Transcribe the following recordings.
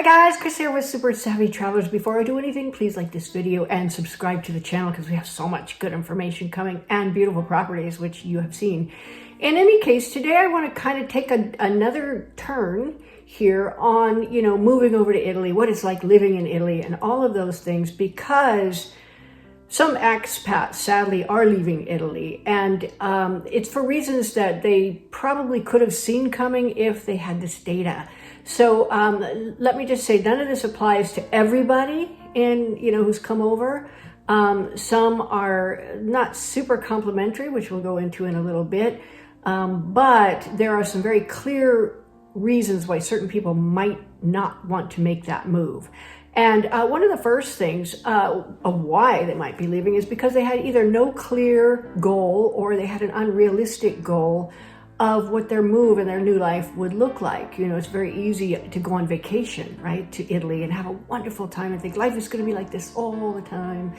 Hi guys, Chris here with Super Savvy Travelers. Before I do anything, please like this video and subscribe to the channel because we have so much good information coming and beautiful properties, which you have seen. In any case, today I want to kind of take another turn here on, moving over to Italy, what it's like living in Italy and all of those things, because some expats sadly are leaving Italy, and it's for reasons that they probably could have seen coming if they had this data. So let me just say, none of this applies to everybody who's come over. Some are not super complimentary, which we'll go into in a little bit, but there are some very clear reasons why certain people might not want to make that move. And one of the first things of why they might be leaving is because they had either no clear goal or they had an unrealistic goal of what their move and their new life would look like. It's very easy to go on vacation, right, to Italy and have a wonderful time and think life is going to be like this all the time.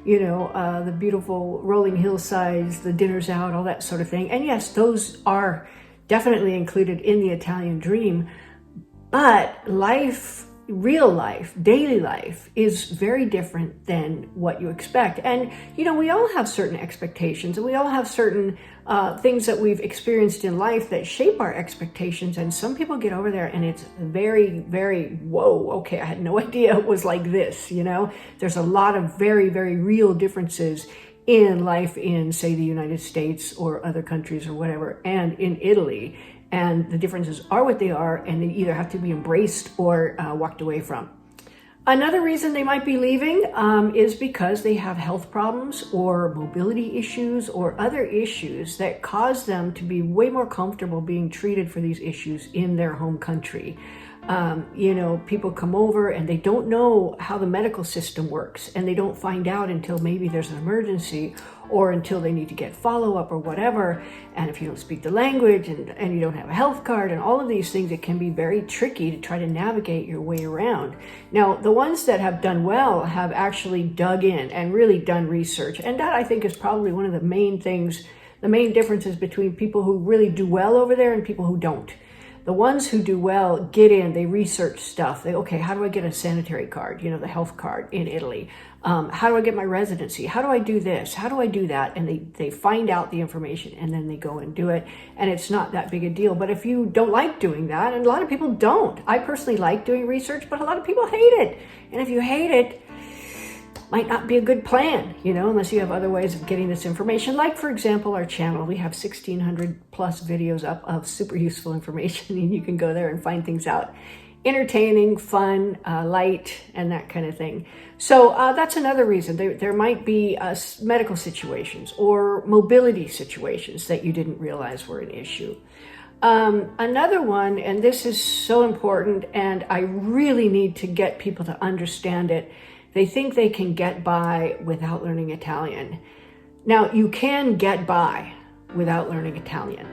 The beautiful rolling hillsides, the dinners out, all that sort of thing. And yes, those are definitely included in the Italian dream. But life, real life, daily life is very different than what you expect. And, we all have certain expectations, and we all have certain things that we've experienced in life that shape our expectations. And some people get over there and it's very, very, whoa, okay, I had no idea it was like this, There's a lot of very, very real differences in life in, say, the United States or other countries or whatever, and in Italy. And the differences are what they are, and they either have to be embraced or walked away from. Another reason they might be leaving is because they have health problems or mobility issues or other issues that cause them to be way more comfortable being treated for these issues in their home country. People come over and they don't know how the medical system works, and they don't find out until maybe there's an emergency or until they need to get follow-up or whatever. And if you don't speak the language and you don't have a health card and all of these things, it can be very tricky to try to navigate your way around. Now, the ones that have done well have actually dug in and really done research. And that, I think, is probably one of the main things, the main differences between people who really do well over there and people who don't. The ones who do well get in, they research stuff. Okay, how do I get a sanitary card, the health card in Italy? How do I get my residency? How do I do this? How do I do that? And they find out the information and then they go and do it. And it's not that big a deal. But if you don't like doing that, and a lot of people don't. I personally like doing research, but a lot of people hate it. And if you hate it, might not be a good plan, unless you have other ways of getting this information. Like, for example, our channel, we have 1,600 plus videos up of super useful information, and you can go there and find things out. Entertaining, fun, light, and that kind of thing. So that's another reason. There might be medical situations or mobility situations that you didn't realize were an issue. Another one, and this is so important, and I really need to get people to understand it. They think they can get by without learning Italian. Now, you can get by without learning Italian,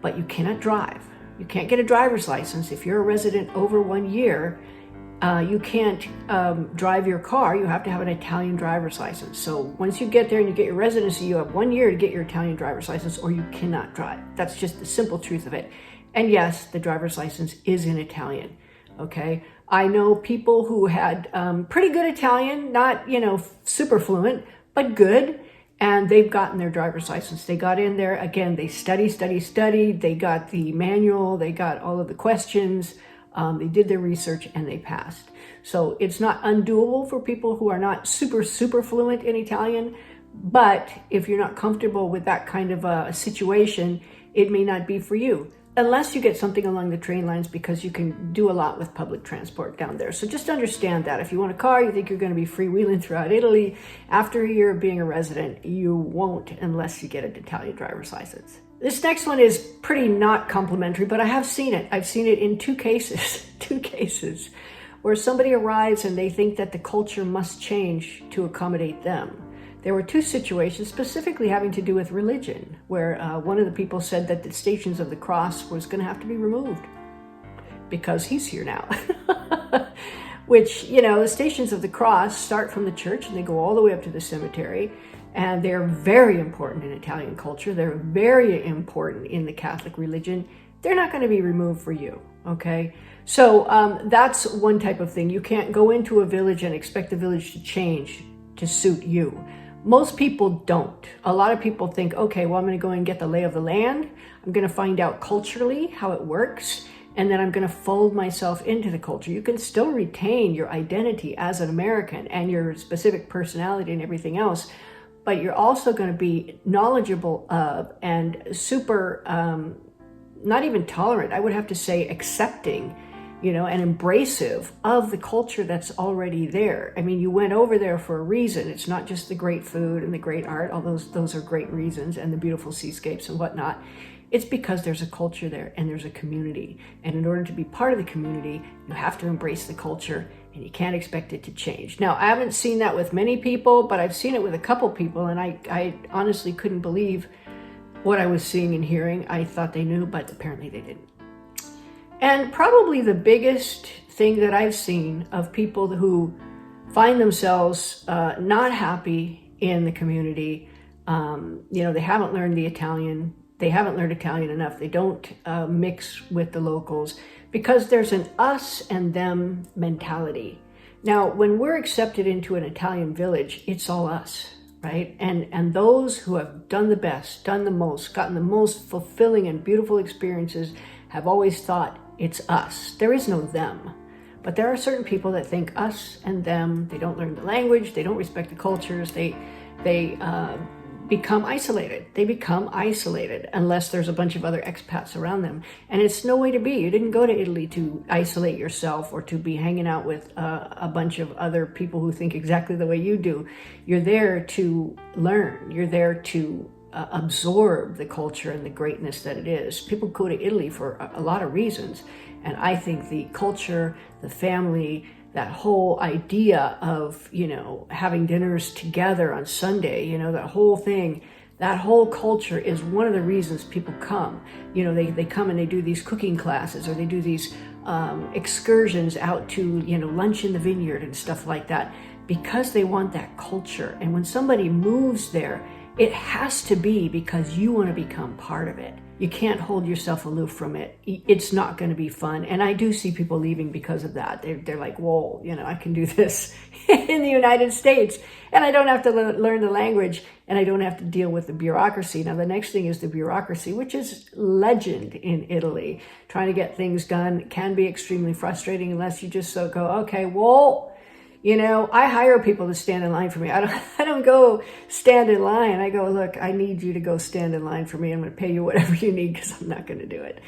but you cannot drive. You can't get a driver's license. If you're a resident over 1 year, you can't drive your car. You have to have an Italian driver's license. So once you get there and you get your residency, you have 1 year to get your Italian driver's license, or you cannot drive. That's just the simple truth of it. And yes, the driver's license is in Italian. Okay, I know people who had pretty good Italian, not, super fluent, but good, and they've gotten their driver's license. They got in there, again, they studied, they got the manual, they got all of the questions, they did their research, and they passed. So it's not undoable for people who are not super fluent in Italian, but if you're not comfortable with that kind of a situation, it may not be for you. Unless you get something along the train lines, because you can do a lot with public transport down there. So just understand that. If you want a car, you think you're going to be freewheeling throughout Italy, after a year of being a resident, you won't unless you get an Italian driver's license. This next one is pretty not complimentary, but I have seen it. I've seen it in two cases, where somebody arrives and they think that the culture must change to accommodate them. There were two situations specifically having to do with religion, where one of the people said that the Stations of the Cross was going to have to be removed because he's here now. Which, the Stations of the Cross start from the church and they go all the way up to the cemetery. And they're very important in Italian culture. They're very important in the Catholic religion. They're not going to be removed for you, okay? So that's one type of thing. You can't go into a village and expect the village to change to suit you. Most people don't. A lot of people think, okay, well, I'm going to go and get the lay of the land. I'm going to find out culturally how it works, and then I'm going to fold myself into the culture. You can still retain your identity as an American and your specific personality and everything else, but you're also going to be knowledgeable of and super, not even tolerant, I would have to say accepting, and embracive of the culture that's already there. I mean, you went over there for a reason. It's not just the great food and the great art, although those are great reasons, and the beautiful seascapes and whatnot. It's because there's a culture there and there's a community. And in order to be part of the community, you have to embrace the culture, and you can't expect it to change. Now, I haven't seen that with many people, but I've seen it with a couple people, and I honestly couldn't believe what I was seeing and hearing. I thought they knew, but apparently they didn't. And probably the biggest thing that I've seen of people who find themselves not happy in the community, they haven't learned the Italian. They haven't learned Italian enough. They don't mix with the locals because there's an us and them mentality. Now, when we're accepted into an Italian village, it's all us, right? And those who have done the best, done the most, gotten the most fulfilling and beautiful experiences have always thought, it's us. There is no them. But there are certain people that think us and them. They don't learn the language. They don't respect the cultures. They become isolated. They become isolated unless there's a bunch of other expats around them. And it's no way to be. You didn't go to Italy to isolate yourself or to be hanging out with a bunch of other people who think exactly the way you do. You're there to learn. You're there to absorb the culture and the greatness that it is. People go to Italy for a lot of reasons. And I think the culture, the family, that whole idea of, having dinners together on Sunday, that whole thing, that whole culture is one of the reasons people come. They come and they do these cooking classes, or they do these excursions out to, lunch in the vineyard and stuff like that, because they want that culture. And when somebody moves there, it has to be because you want to become part of it. You can't hold yourself aloof from it. It's not going to be fun. And I do see people leaving because of that. They're like, whoa, I can do this in the United States, and I don't have to learn the language, and I don't have to deal with the bureaucracy. Now, the next thing is the bureaucracy, which is legend in Italy. Trying to get things done can be extremely frustrating unless you just go, okay, well, I hire people to stand in line for me. I don't go stand in line. I go, look, I need you to go stand in line for me. I'm going to pay you whatever you need because I'm not going to do it.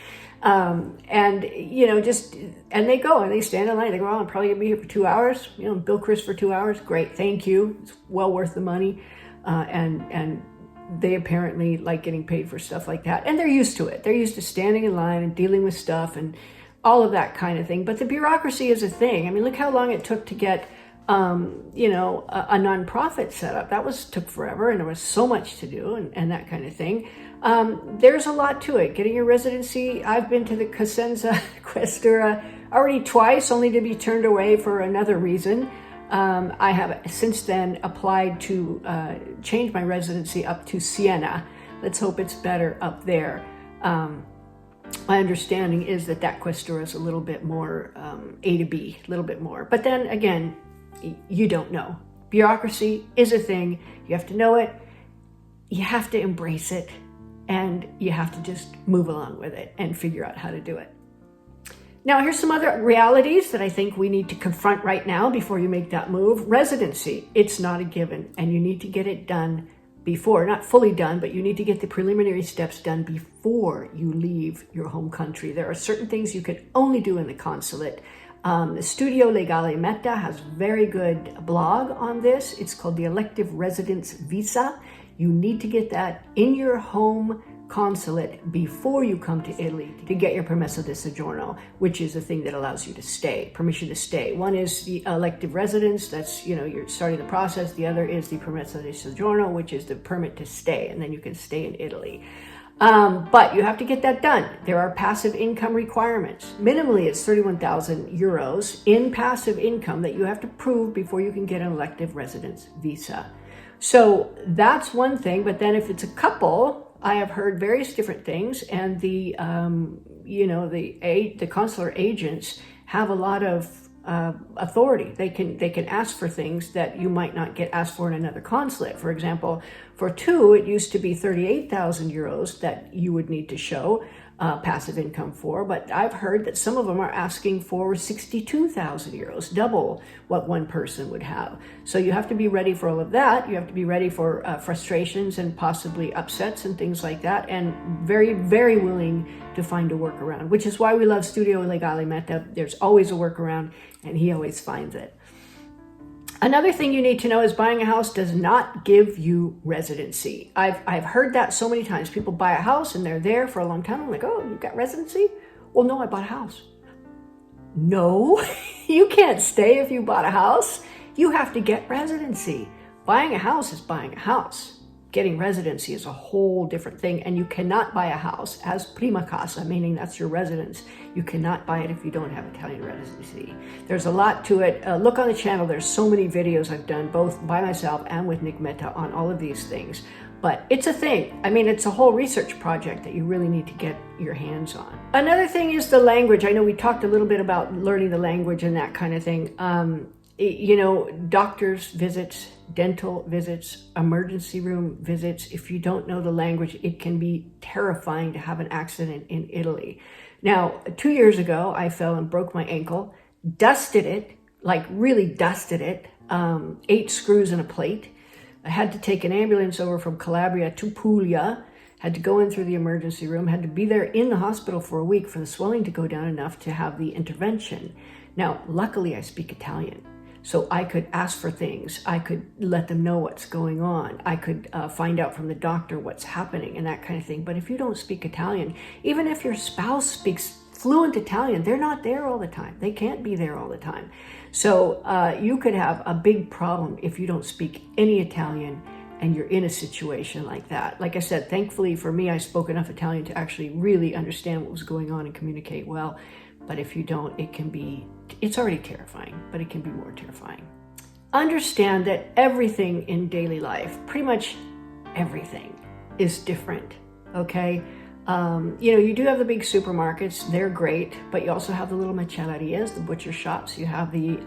And they go and they stand in line. They go, oh, I'm probably going to be here for 2 hours. Bill Chris for 2 hours. Great. Thank you. It's well worth the money. And they apparently like getting paid for stuff like that. And they're used to it. They're used to standing in line and dealing with stuff and all of that kind of thing. But the bureaucracy is a thing. I mean, look how long it took to get a nonprofit set up. That took forever, and there was so much to do and that kind of thing. There's a lot to it. Getting your residency, I've been to the Cosenza Questura already twice, only to be turned away for another reason. I have since then applied to change my residency up to Siena. Let's hope it's better up there. My understanding is that Questura is a little bit more A to B, a little bit more. But then again, you don't know. Bureaucracy is a thing. You have to know it. You have to embrace it. And you have to just move along with it and figure out how to do it. Now, here's some other realities that I think we need to confront right now before you make that move. Residency, it's not a given, and you need to get it done before, not fully done, but you need to get the preliminary steps done before you leave your home country. There are certain things you can only do in the consulate. The Studio Legale Meta has a very good blog on this. It's called the Elective Residence Visa. You need to get that in your home consulate before you come to Italy to get your permesso di soggiorno, which is the thing that allows you to stay, permission to stay. One is the elective residence, that's, you're starting the process. The other is the permesso di soggiorno, which is the permit to stay, and then you can stay in Italy. But you have to get that done. There are passive income requirements. Minimally, it's 31,000 euros in passive income that you have to prove before you can get an elective residence visa. So that's one thing. But then if it's a couple, I have heard various different things, and the consular agents have a lot of authority. They can ask for things that you might not get asked for in another consulate. For example, for two, it used to be 38,000 euros that you would need to show passive income for, but I've heard that some of them are asking for 62,000 euros, double what one person would have. So you have to be ready for all of that. You have to be ready for frustrations and possibly upsets and things like that, and very, very willing to find a workaround, which is why we love Studio Legale Meta. There's always a workaround, and he always finds it. Another thing you need to know is buying a house does not give you residency. I've heard that so many times. People buy a house and they're there for a long time. I'm like, oh, you got residency? Well, no, I bought a house. No, you can't stay if you bought a house. You have to get residency. Buying a house is buying a house. Getting residency is a whole different thing, and you cannot buy a house as prima casa, meaning that's your residence. You cannot buy it if you don't have Italian residency. There's a lot to it. Look on the channel. There's so many videos I've done, both by myself and with Nick Meta, on all of these things. But it's a thing. I mean, it's a whole research project that you really need to get your hands on. Another thing is the language. I know we talked a little bit about learning the language and that kind of thing. You know, doctor's visits, dental visits, emergency room visits. If you don't know the language, it can be terrifying to have an accident in Italy. Now, 2 years ago, I fell and broke my ankle, dusted it, like really dusted it, 8 screws in a plate. I had to take an ambulance over from Calabria to Puglia, had to go in through the emergency room, had to be there in the hospital for a week for the swelling to go down enough to have the intervention. Now, luckily, I speak Italian. So I could ask for things. I could let them know what's going on. I could find out from the doctor what's happening and that kind of thing. But if you don't speak Italian, even if your spouse speaks fluent Italian, they're not there all the time. They can't be there all the time. So you could have a big problem if you don't speak any Italian and you're in a situation like that. Like I said, thankfully for me, I spoke enough Italian to actually really understand what was going on and communicate well. But if you don't, it's already terrifying, but it can be more terrifying. Understand that everything in daily life, pretty much everything, is different, okay? You know, you do have the big supermarkets, they're great, but you also have the little macellerias, the butcher shops, you have the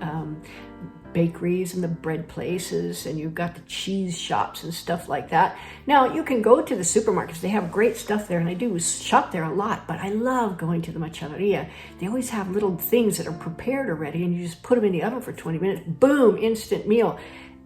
bakeries and the bread places, and you've got the cheese shops and stuff like that. Now, you can go to the supermarkets. They have great stuff there, and I do shop there a lot, but I love going to the macelleria. They always have little things that are prepared already, and you just put them in the oven for 20 minutes. Boom, instant meal.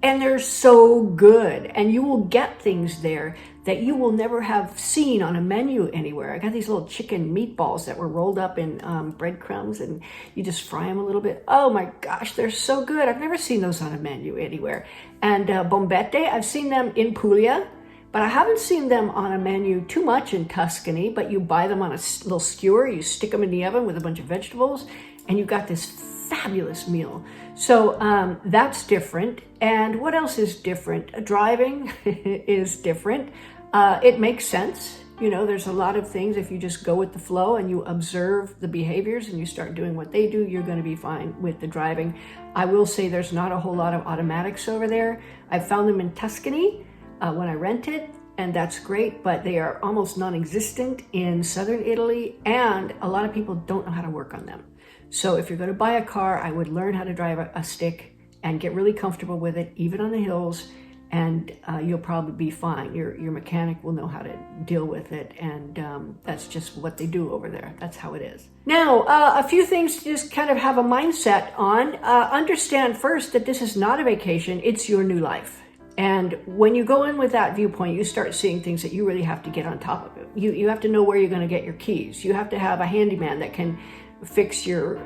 And they're so good. And you will get things there that you will never have seen on a menu anywhere. I got these little chicken meatballs that were rolled up in breadcrumbs, and you just fry them a little bit. Oh my gosh, they're so good. I've never seen those on a menu anywhere. And bombette, I've seen them in Puglia, but I haven't seen them on a menu too much in Tuscany, but you buy them on a little skewer, you stick them in the oven with a bunch of vegetables, and you got this fabulous meal. So that's different. And what else is different? Driving is different. It makes sense. You know, there's a lot of things. If you just go with the flow and you observe the behaviors and you start doing what they do, you're going to be fine with the driving. I will say there's not a whole lot of automatics over there. I found them in Tuscany when I rented, and that's great, but they are almost non-existent in southern Italy, and a lot of people don't know how to work on them. So if you're going to buy a car, I would learn how to drive a stick and get really comfortable with it, even on the hills, and you'll probably be fine. Your mechanic will know how to deal with it, and that's just what they do over there. That's how it is. Now, a few things to just kind of have a mindset on. Understand first that this is not a vacation, it's your new life. And when you go in with that viewpoint, you start seeing things that you really have to get on top of it. You have to know where you're going to get your keys. You have to have a handyman that can fix your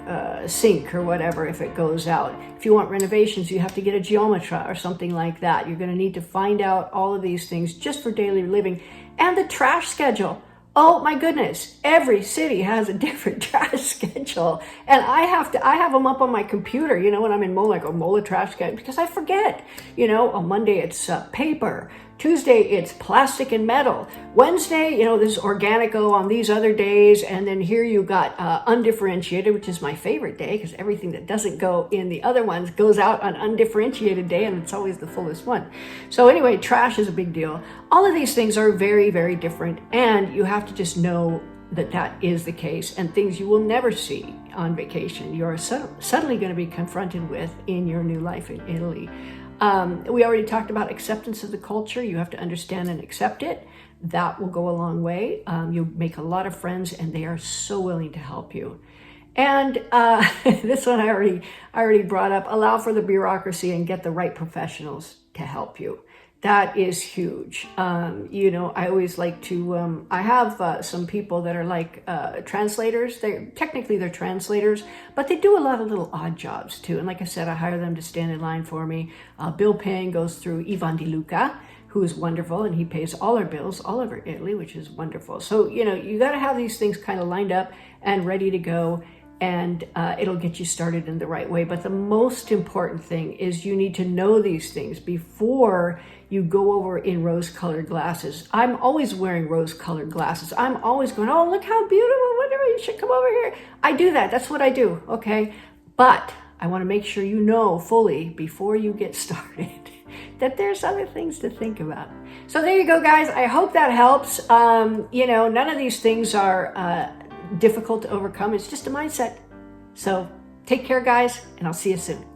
sink or whatever if it goes out. If you want renovations, you have to get a geometra or something like that. You're going to need to find out all of these things just for daily living. And the trash schedule. Oh my goodness, every city has a different trash schedule. And I have them up on my computer, you know, when I'm in Mola, I go Mola trash schedule, because I forget. You know, on Monday it's paper. Tuesday, it's plastic and metal. Wednesday, you know, this is organico on these other days. And then here you got undifferentiated, which is my favorite day, because everything that doesn't go in the other ones goes out on undifferentiated day, and it's always the fullest one. So anyway, trash is a big deal. All of these things are very, very different, and you have to just know that that is the case, and things you will never see on vacation, you're suddenly going to be confronted with in your new life in Italy. We already talked about acceptance of the culture. You have to understand and accept it. That will go a long way. You'll make a lot of friends, and they are so willing to help you. And this one I already brought up. Allow for the bureaucracy and get the right professionals to help you. That is huge. You know, I always like to, I have some people that are like translators. They're translators, but they do a lot of little odd jobs too. And like I said, I hire them to stand in line for me. Bill paying goes through Ivan Di Luca, who is wonderful, and he pays all our bills all over Italy, which is wonderful. So, you know, you got to have these things kind of lined up and ready to go, and it'll get you started in the right way. But the most important thing is you need to know these things before you go over in rose-colored glasses. I'm always wearing rose-colored glasses. I'm always going, oh, look how beautiful, whatever, you should come over here. I do that. That's what I do, okay? But I want to make sure you know fully before you get started that there's other things to think about. So there you go, guys. I hope that helps. You know, none of these things are difficult to overcome. It's just a mindset. So take care, guys, and I'll see you soon.